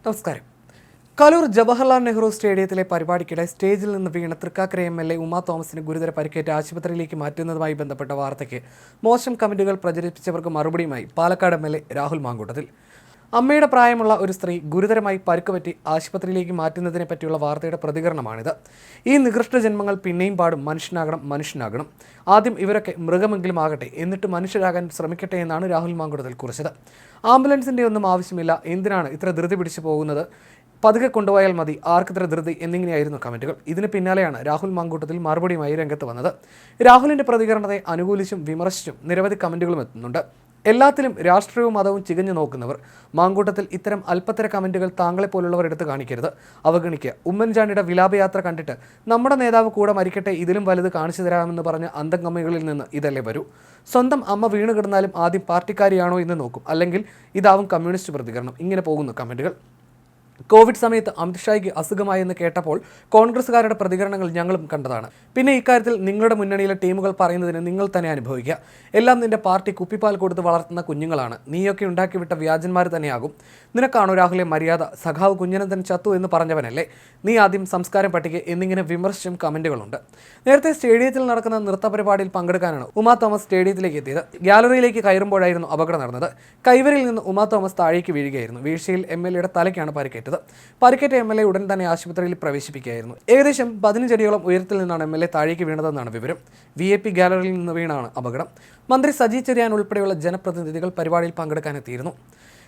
നമസ്കാരം. കലൂർ ജവഹർലാൽ നെഹ്റു സ്റ്റേഡിയത്തിലെ പരിപാടിക്കിടെ സ്റ്റേജിൽ നിന്ന് വീണ തൃക്കാക്കര എം.എൽ.എ. ഉമാ തോമസിന് ഗുരുതര പരിക്കേറ്റ് ആശുപത്രിയിലേക്ക് മാറ്റുന്നതുമായി ബന്ധപ്പെട്ട വാർത്തയ്ക്ക് മോശം കമന്റുകൾ പ്രചരിപ്പിച്ചവർക്ക് മറുപടിയുമായി പാലക്കാട് എം.എൽ.എ. രാഹുൽ മാങ്കൂട്ടത്തിൽ. അമ്മയുടെ പ്രായമുള്ള ഒരു സ്ത്രീ ഗുരുതരമായി പരുക്കുപറ്റി ആശുപത്രിയിലേക്ക് മാറ്റുന്നതിനെ പറ്റിയുള്ള വാർത്തയുടെ പ്രതികരണമാണിത്. ഈ നികൃഷ്ട ജന്മങ്ങൾ പിന്നെയും പാടും മനുഷ്യനാകണം. ആദ്യം ഇവരൊക്കെ മൃഗമെങ്കിലും ആകട്ടെ, എന്നിട്ട് മനുഷ്യരാകാൻ ശ്രമിക്കട്ടെ എന്നാണ് രാഹുൽ മാങ്കൂട്ടത്തിൽ കുറിച്ചത്. ആംബുലൻസിൻ്റെ ഒന്നും ആവശ്യമില്ല, എന്തിനാണ് ഇത്ര ധൃതി പിടിച്ചു പോകുന്നത്, പതുക്കെ കൊണ്ടുപോയാൽ മതി, ആർക്കിത്ര ധൃതി എന്നിങ്ങനെയായിരുന്നു കമന്റുകൾ. ഇതിന് പിന്നാലെയാണ് രാഹുൽ മാങ്കൂട്ടത്തിൽ മറുപടിയുമായി രംഗത്ത് വന്നത്. രാഹുലിന്റെ പ്രതികരണത്തെ അനുകൂലിച്ചും വിമർശിച്ചും നിരവധി കമന്റുകളും എത്തുന്നുണ്ട്. എല്ലാത്തിലും രാഷ്ട്രീയവും മതവും ചികഞ്ഞു നോക്കുന്നവർ മാങ്കൂട്ടത്തിൽ ഇത്തരം അല്പത്തര കമന്റുകൾ താങ്കളെപ്പോലുള്ളവർ എടുത്ത് കാണിക്കരുത്, അവഗണിക്കുക. ഉമ്മൻചാണ്ടിയുടെ വിലാപയാത്ര കണ്ടിട്ട് നമ്മുടെ നേതാവ് കൂടെ മരിക്കട്ടെ, ഇതിലും വലുത് കാണിച്ചു തരാമെന്ന് പറഞ്ഞ അന്തംഗമ്മികളിൽ നിന്ന് ഇതല്ലേ വരൂ. സ്വന്തം അമ്മ വീണ് കിടന്നാലും ആദ്യം പാർട്ടിക്കാരിയാണോ എന്ന് നോക്കും, അല്ലെങ്കിൽ ഇതാവും കമ്മ്യൂണിസ്റ്റ് പ്രതികരണം. ഇങ്ങനെ പോകുന്നു കമന്റുകൾ. കോവിഡ് സമയത്ത് അമിത്ഷായ്ക്ക് അസുഖമായെന്ന് കേട്ടപ്പോൾ കോൺഗ്രസ്സുകാരുടെ പ്രതികരണങ്ങൾ ഞങ്ങളും കണ്ടതാണ്. പിന്നെ ഇക്കാര്യത്തിൽ നിങ്ങളുടെ മുന്നണിയിലെ ടീമുകൾ പറയുന്നതിന് നിങ്ങൾ തന്നെ അനുഭവിക്കുക. എല്ലാം നിന്റെ പാർട്ടി കുപ്പിപ്പാൽ കൊടുത്ത് വളർത്തുന്ന കുഞ്ഞുങ്ങളാണ്. നീയൊക്കെ ഉണ്ടാക്കിവിട്ട വ്യാജന്മാർ തന്നെയാകും. നിനക്കാണോ രാഹുലെ മര്യാദ? സഖാവ് കുഞ്ഞനന്തൻ ചത്തു എന്ന് പറഞ്ഞവനല്ലേ നീ? ആദ്യം സംസ്കാരം പട്ടിക എന്നിങ്ങനെ വിമർശിച്ചും കമന്റുകളുണ്ട്. നേരത്തെ സ്റ്റേഡിയത്തിൽ നടക്കുന്ന നൃത്ത പരിപാടിയിൽ പങ്കെടുക്കാനാണ് ഉമാ തോമസ് സ്റ്റേഡിയത്തിലേക്ക് എത്തിയത്. ഗാലറിയിലേക്ക് കയറുമ്പോഴായിരുന്നു അപകടം നടന്നത്. കൈവരിയിൽ നിന്ന് ഉമാ തോമസ് താഴേക്ക് വീഴുകയായിരുന്നു. വീഴ്ചയിൽ എം.എൽ.എയുടെ തലയ്ക്കാണ് പരിക്കേറ്റത്. പരിക്കേറ്റ എം.എൽ.എ. ഉടൻ തന്നെ ആശുപത്രിയിൽ പ്രവേശിപ്പിക്കുകയായിരുന്നു. ഏകദേശം 15 അടിയോളം ഉയരത്തിൽ നിന്നാണ് എം.എൽ.എ. താഴേക്ക് വീണതെന്നാണ് വിവരം. VIP ഗാലറിയിൽ നിന്ന് വീണാണ് അപകടം. മന്ത്രി സജി ചെറിയാൻ ഉൾപ്പെടെയുള്ള ജനപ്രതിനിധികൾ പരിപാടിയിൽ പങ്കെടുക്കാനെത്തിയിരുന്നു.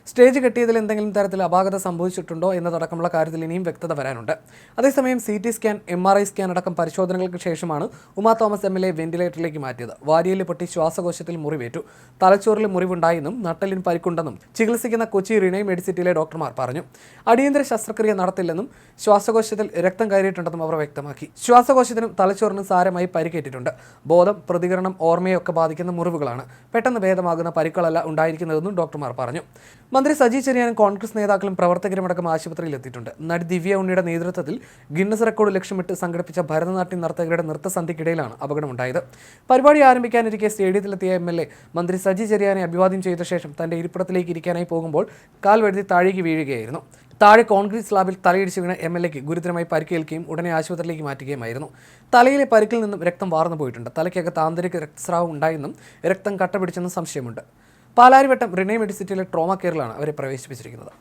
സ്റ്റേജ് കെട്ടിയതിൽ എന്തെങ്കിലും തരത്തിൽ അപാകത സംഭവിച്ചിട്ടുണ്ടോ എന്നതടക്കമുള്ള കാര്യത്തിൽ ഇനിയും വ്യക്തത വരാനുണ്ട്. അതേസമയം CT സ്കാൻ, MRI സ്കാൻ അടക്കം പരിശോധനകൾക്ക് ശേഷമാണ് ഉമാ തോമസ് എം.എൽ.എ. വെന്റിലേറ്ററിലേക്ക് മാറ്റിയത്. വാരിയല് പൊട്ടി ശ്വാസകോശത്തിൽ മുറിവേറ്റു. തലച്ചോറിൽ മുറിവുണ്ടായെന്നും നട്ടലിന് പരിക്കുണ്ടെന്നും ചികിത്സിക്കുന്ന കൊച്ചി റിനൈ മെഡിസിറ്റിയിലെ ഡോക്ടർമാർ പറഞ്ഞു. അടിയന്തര ശസ്ത്രക്രിയ നടത്തില്ലെന്നും ശ്വാസകോശത്തിൽ രക്തം കയറിയിട്ടുണ്ടെന്നും അവർ വ്യക്തമാക്കി. ശ്വാസകോശത്തിനും തലച്ചോറിനും സാരമായി പരിക്കേറ്റിട്ടുണ്ട്. ബോധം, പ്രതികരണം, ഓർമ്മയൊക്കെ ബാധിക്കുന്ന മുറിവുകളാണ്. പെട്ടെന്ന് ഭേദമാകുന്ന പരിക്കുകളല്ല ഉണ്ടായിരിക്കുന്നതെന്നും ഡോക്ടർമാർ പറഞ്ഞു. മന്ത്രി സജി ചെറിയാനും കോൺഗ്രസ് നേതാക്കളും പ്രവർത്തകരുമടക്കം ആശുപത്രിയിൽ എത്തിയിട്ടുണ്ട്. നടി ദിവ്യ ഉണ്ണിയുടെ നേതൃത്വത്തിൽ ഗിന്നസ് റെക്കോർഡ് ലക്ഷ്യമിട്ട് സംഘടിപ്പിച്ച ഭരതനാട്യം നർത്തകരുടെ നൃത്തസന്ധ്യയ്ക്കിടയിലാണ് അപകടമുണ്ടായത്. പരിപാടി ആരംഭിക്കാനിരിക്കെ സ്റ്റേഡിയത്തിലെത്തിയ എം.എൽ.എ. മന്ത്രി സജി ചെറിയാനെ അഭിവാദ്യം ചെയ്ത ശേഷം തന്റെ ഇരിപ്പിടത്തിലേക്ക് ഇരിക്കാനായി പോകുമ്പോൾ കാൽ വഴുതി താഴേക്ക് വീഴുകയായിരുന്നു. താഴെ കോൺക്രീറ്റ് സ്ലാബിൽ തലയിടിച്ച് വീണ എം.എൽ.എക്ക് ഗുരുതരമായി പരിക്കേൽക്കുകയും ഉടനെ ആശുപത്രിയിലേക്ക് മാറ്റുകയുമായിരുന്നു. തലയിലെ പരിക്കിൽ നിന്നും രക്തം വാർന്നു പോയിട്ടുണ്ട്. തലയ്ക്കകത്ത് ആന്തരിക രക്തസ്രാവം ഉണ്ടായെന്നും രക്തം കട്ടപിടിച്ചെന്നും സംശയമുണ്ട്. പാലാരിവട്ടം റിനൈ മെഡിസിറ്റിയിലെ ട്രോമ കെയറിലാണ് അവരെ പ്രവേശിപ്പിച്ചിരിക്കുന്നത്.